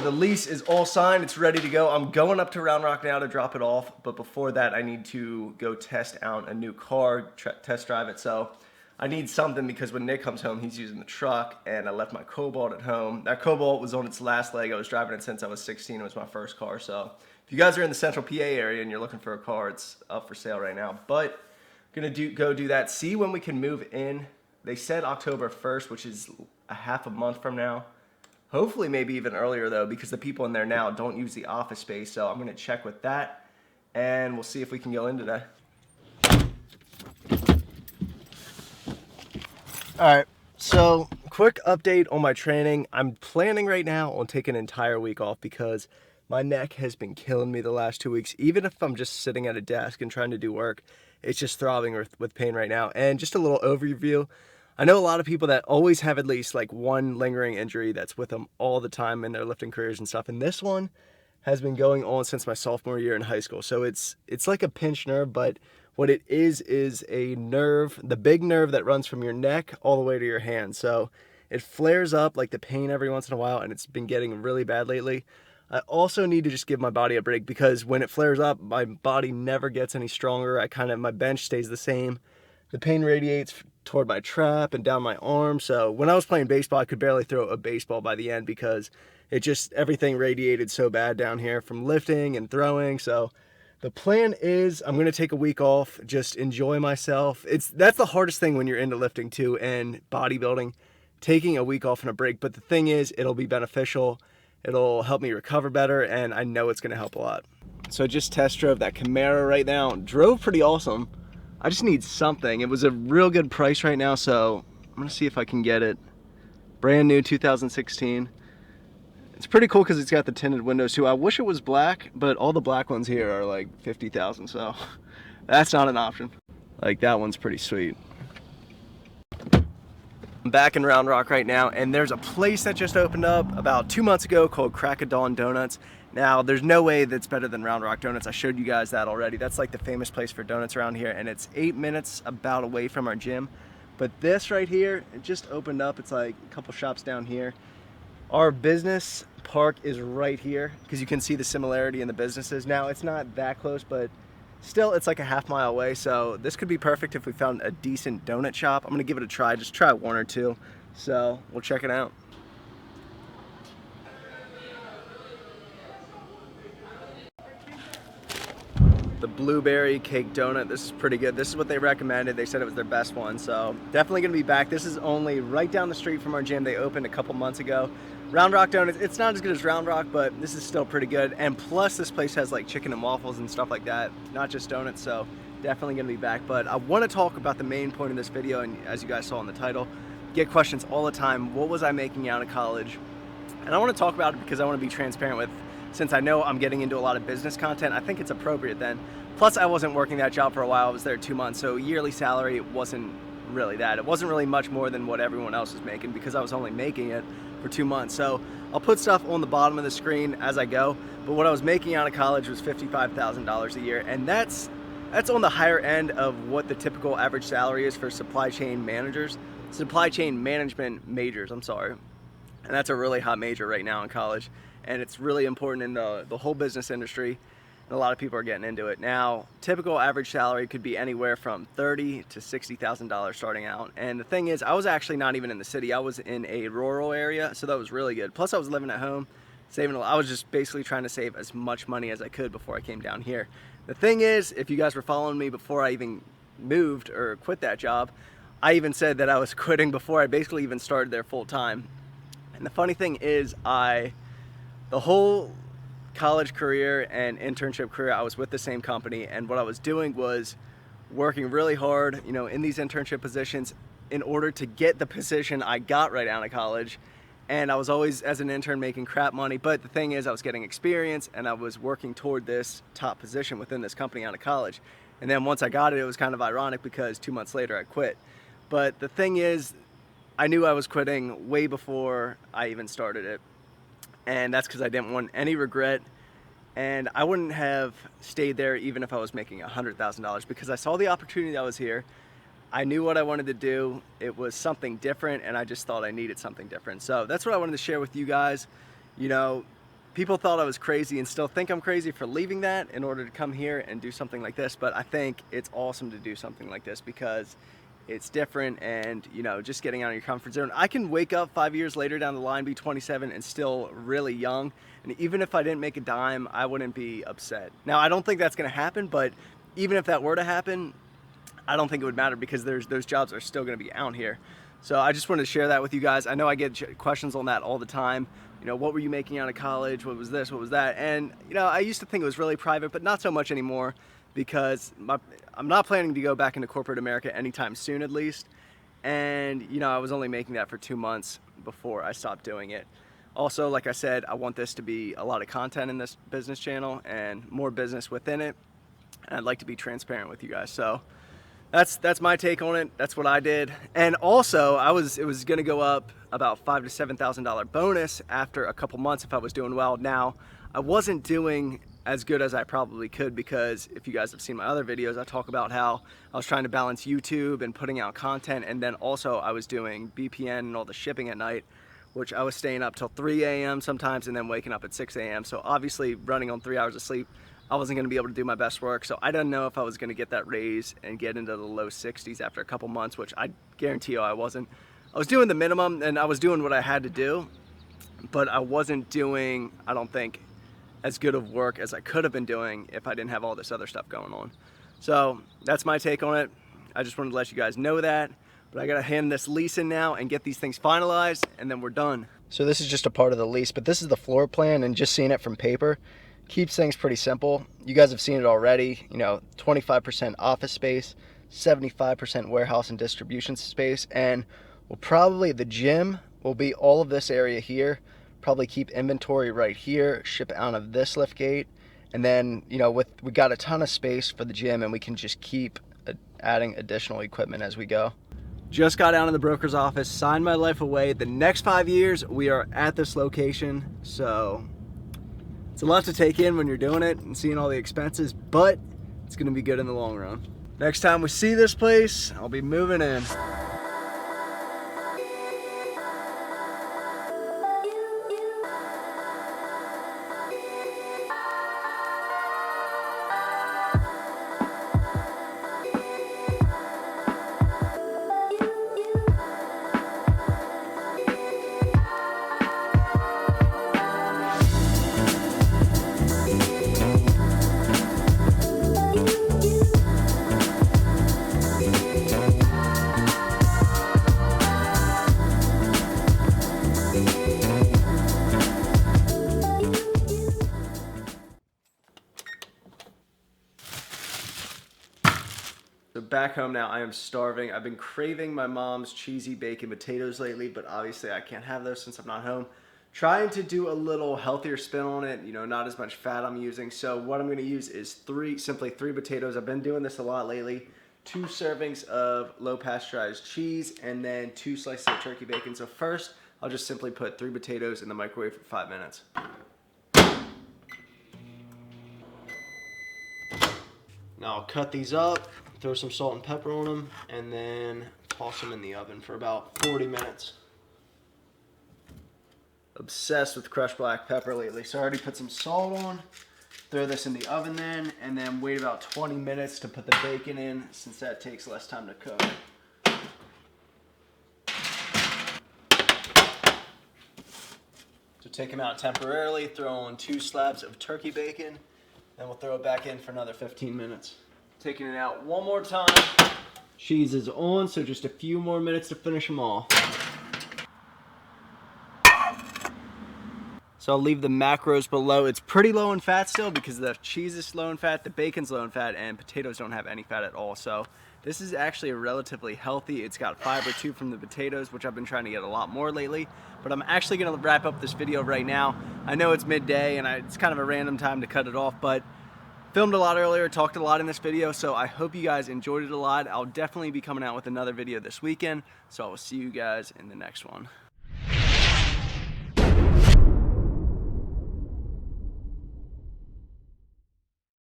the lease is all signed, it's ready to go. I'm going up to Round Rock now to drop it off, but before that I need to go test out a new car, test drive it. So I need something because when Nick comes home, he's using the truck, and I left my Cobalt at home. That Cobalt was on its last leg. I was driving it since I was 16. It was my first car. So if you guys are in the central PA area and you're looking for a car, it's up for sale right now. But I'm gonna go do that, see when we can move in. They said October 1st, which is a half a month from now. Hopefully maybe even earlier though, because the people in there now don't use the office space. So I'm gonna check with that and we'll see if we can go in today. All right, so quick update on my training. I'm planning right now on taking an entire week off because my neck has been killing me the last 2 weeks. Even if I'm just sitting at a desk and trying to do work, it's just throbbing with pain right now. And just a little overview. I know a lot of people that always have at least like one lingering injury that's with them all the time in their lifting careers and stuff. And this one has been going on since my sophomore year in high school. So it's like a pinched nerve, but what it is a nerve, the big nerve that runs from your neck all the way to your hand. So it flares up like the pain every once in a while, and it's been getting really bad lately. I also need to just give my body a break because when it flares up, my body never gets any stronger. My bench stays the same. The pain radiates toward my trap and down my arm. So when I was playing baseball, I could barely throw a baseball by the end because everything radiated so bad down here from lifting and throwing. So the plan is I'm going to take a week off, just enjoy myself. That's the hardest thing when you're into lifting too and bodybuilding, taking a week off and a break. But the thing is, it'll be beneficial. It'll help me recover better, and I know it's going to help a lot. So I just test drove that Camaro right now. Drove pretty awesome. I just need something. It was a real good price right now, so I'm gonna see if I can get it. Brand new 2016. It's pretty cool because it's got the tinted windows too. I wish it was black, but all the black ones here are like 50,000, so that's not an option. Like that one's pretty sweet. I'm back in Round Rock right now, and there's a place that just opened up about 2 months ago called Crack of Dawn Donuts. Now, there's no way that's better than Round Rock Donuts. I showed you guys that already. That's like the famous place for donuts around here, and it's 8 minutes about away from our gym. But this right here, it just opened up. It's like a couple shops down here. Our business park is right here because you can see the similarity in the businesses. Now, it's not that close, but still, it's like a half mile away. So this could be perfect if we found a decent donut shop. I'm gonna give it a try, just try one or two. So we'll check it out. The blueberry cake donut, this is pretty good. This is what they recommended. They said it was their best one, so definitely gonna be back. This is only right down the street from our gym. They opened a couple months ago. Round Rock Donuts, it's not as good as Round Rock, but this is still pretty good. And plus this place has like chicken and waffles and stuff like that, not just donuts, so definitely gonna be back. But I wanna talk about the main point of this video, and as you guys saw in the title, get questions all the time. What was I making out of college? And I wanna talk about it because I wanna be transparent with, since I know I'm getting into a lot of business content, I think it's appropriate then. Plus I wasn't working that job for a while, I was there 2 months, so yearly salary wasn't really that. It wasn't really much more than what everyone else was making because I was only making it for 2 months. So I'll put stuff on the bottom of the screen as I go, but what I was making out of college was $55,000 a year, and that's on the higher end of what the typical average salary is for supply chain managers. Supply chain management majors, I'm sorry. And that's a really hot major right now in college, and it's really important in the whole business industry, and a lot of people are getting into it. Now, typical average salary could be anywhere from $30,000 to $60,000 starting out. And the thing is, I was actually not even in the city. I was in a rural area, so that was really good. Plus I was living at home, saving a lot. I was just basically trying to save as much money as I could before I came down here. The thing is, if you guys were following me before I even moved or quit that job, I even said that I was quitting before I basically even started there full time. And the funny thing is, the whole college career and internship career, I was with the same company, and what I was doing was working really hard, in these internship positions in order to get the position I got right out of college. And I was always, as an intern, making crap money, but the thing is, I was getting experience and I was working toward this top position within this company out of college. And then once I got it, it was kind of ironic because 2 months later I quit. But the thing is, I knew I was quitting way before I even started it. And that's because I didn't want any regret, and I wouldn't have stayed there even if I was making $100,000 because I saw the opportunity that was here. I knew what I wanted to do. It was something different, and I just thought I needed something different. So that's what I wanted to share with you guys. people thought I was crazy and still think I'm crazy for leaving that in order to come here and do something like this, but I think it's awesome to do something like this because it's different and, you know, just getting out of your comfort zone. I can wake up 5 years later down the line, be 27 and still really young, and even if I didn't make a dime, I wouldn't be upset. Now, I don't think that's gonna happen, but even if that were to happen, I don't think it would matter because those jobs are still gonna be out here. So I just wanted to share that with you guys. I know I get questions on that all the time. You know, what were you making out of college? What was this? What was that? And, you know, I used to think it was really private, but not so much anymore because I'm not planning to go back into corporate America anytime soon, at least. And, you know, I was only making that for 2 months before I stopped doing it. Also, like I said, I want this to be a lot of content in this business channel and more business within it. And I'd like to be transparent with you guys. So that's my take on it. That's what I did. And also, it was gonna go up about $5,000 to $7,000 bonus after a couple months if I was doing well. Now, I wasn't doing as good as I probably could because if you guys have seen my other videos, I talk about how I was trying to balance YouTube and putting out content, and then also I was doing BPN and all the shipping at night, which I was staying up till 3 a.m. sometimes and then waking up at 6 a.m. So obviously running on 3 hours of sleep, I wasn't gonna be able to do my best work. So I didn't know if I was gonna get that raise and get into the low 60s after a couple months, which I guarantee you I wasn't. I was doing the minimum and I was doing what I had to do, but I wasn't doing, I don't think, as good of work as I could have been doing if I didn't have all this other stuff going on. So that's my take on it. I just wanted to let you guys know that, but I gotta hand this lease in now and get these things finalized and then we're done. So this is just a part of the lease, but this is the floor plan, and just seeing it from paper keeps things pretty simple. You guys have seen it already, you know, 25% office space, 75% warehouse and distribution space, and the gym will be all of this area here. Probably keep inventory right here, ship out of this lift gate, and then, you know, we got a ton of space for the gym and we can just keep adding additional equipment as we go. Just got out of the broker's office, signed my life away. The next 5 years, we are at this location, so it's a lot to take in when you're doing it and seeing all the expenses, but it's gonna be good in the long run. Next time we see this place, I'll be moving in. So back home now, I am starving. I've been craving my mom's cheesy bacon potatoes lately, but obviously I can't have those since I'm not home. Trying to do a little healthier spin on it, you know, not as much fat I'm using. So what I'm gonna use is simply three potatoes. I've been doing this a lot lately. 2 servings of low pasteurized cheese, and then 2 slices of turkey bacon. So first, I'll just simply put 3 potatoes in the microwave for 5 minutes. Now I'll cut these up, throw some salt and pepper on them, and then toss them in the oven for about 40 minutes. Obsessed with crushed black pepper lately, so I already put some salt on. Throw this in the oven then, and then wait about 20 minutes to put the bacon in, since that takes less time to cook. So take them out temporarily, throw on 2 slabs of turkey bacon, then we'll throw it back in for another 15 minutes. Taking it out one more time. Cheese is on, so just a few more minutes to finish them off. So I'll leave the macros below. It's pretty low in fat still because the cheese is low in fat, the bacon's low in fat, and potatoes don't have any fat at all. So this is actually relatively healthy. It's got fiber too from the potatoes, which I've been trying to get a lot more lately. But I'm actually gonna wrap up this video right now. I know it's midday and it's kind of a random time to cut it off, but filmed a lot earlier, talked a lot in this video, so I hope you guys enjoyed it a lot. I'll definitely be coming out with another video this weekend, so I will see you guys in the next one.